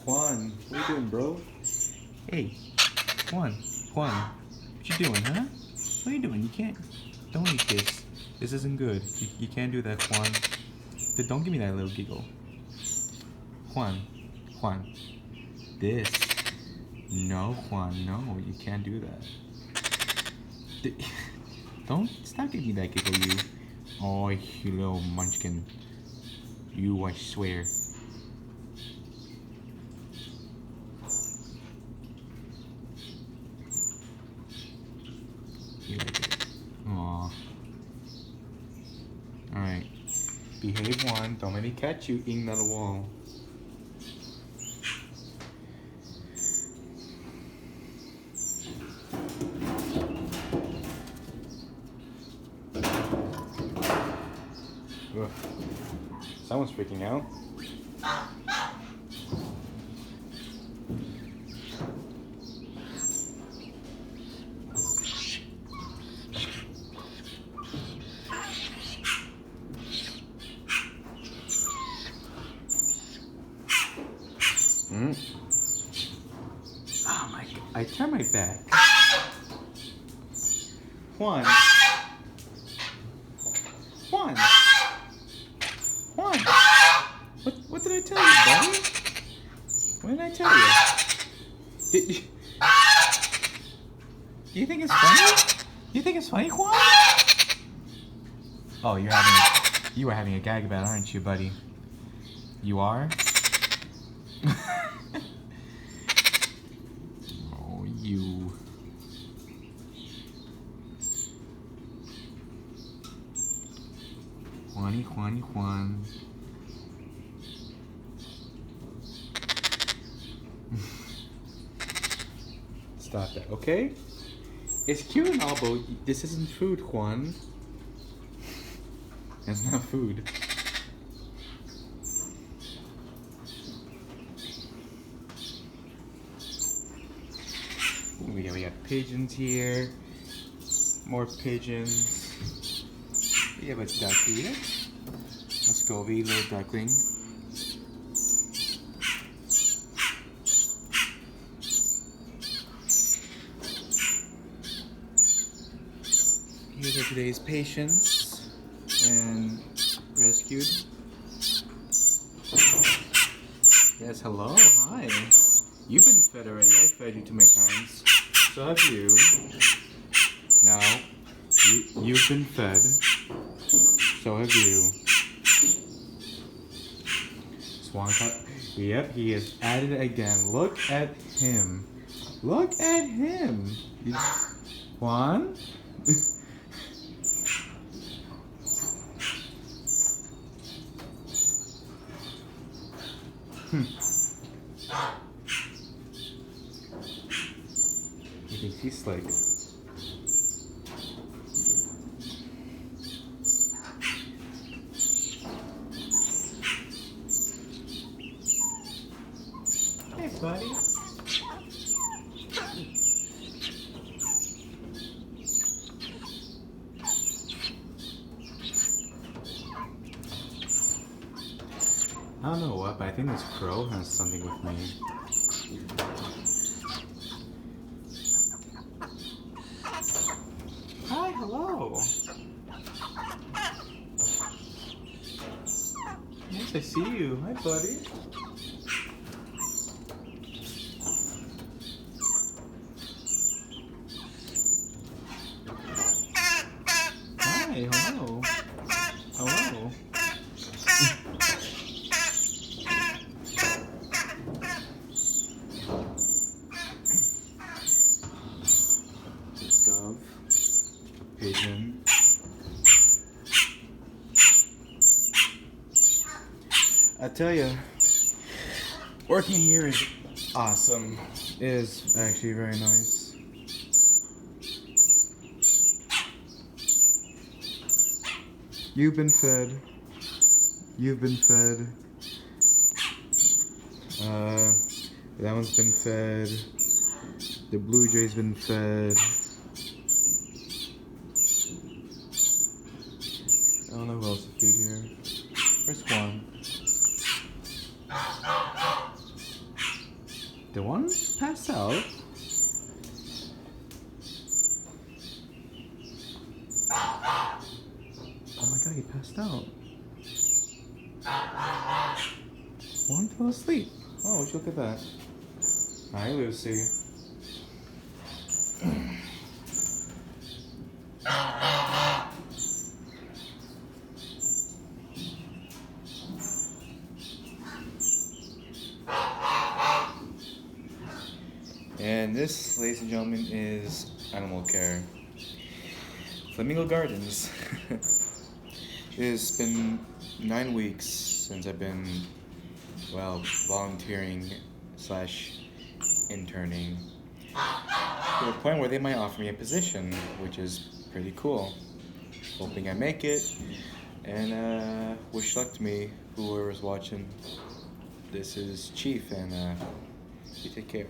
Juan, what are you doing, bro? Hey, Juan, what you doing, huh? What are you doing? You can't. Don't eat this. This isn't good. You can't do that, Juan. Don't give me that little giggle. Juan. This. No, Juan, no, you can't do that. Don't stop giving me that giggle, you. Oh, you little munchkin. You, I swear. You like it. Aw. Alright. Behave, Juan. Don't let me catch you eating that wall. Ugh. Someone's freaking out. Oh my! I turned my back. Juan. What did I tell you, buddy? What did I tell you? Do you think it's funny? You think it's funny, Juan? Oh, you are having a gag about it, aren't you, buddy? You are? Oh, you. Juan. Stop that, okay? It's cute and all, but this isn't food, Juan. It's not food. We got pigeons here. More pigeons. We have a duck here. Let's go, little duckling. Here are today's patients and rescued. Yes, hello, hi. You've been fed already. I fed you too many times. So have you. Now, you've been fed. So have you. Swan cut. Yep, he is at it again. Look at him. Look at him. Juan? He thinks he's slick. Hey, buddy. I don't know what, but I think this crow has something with me. Hi, hello. Yes, I see you. Hi, buddy. Hi, hello. Hello. Dove, a pigeon. I tell you, working here is awesome. It is actually very nice. You've been fed. You've been fed. That one's been fed. The blue jay's been fed. I don't know who else to feed here. Where's Juan? The one passed out? Oh my god, he passed out. Juan fell asleep. Oh, would you look at that? Hi, Lucy. And this, ladies and gentlemen, is animal care. Flamingo Gardens. It's been 9 weeks since I've been, well, volunteering / interning to the point where they might offer me a position, which is pretty cool. Hoping I make it, and wish luck to me, whoever's watching. This is Chief, and you take care.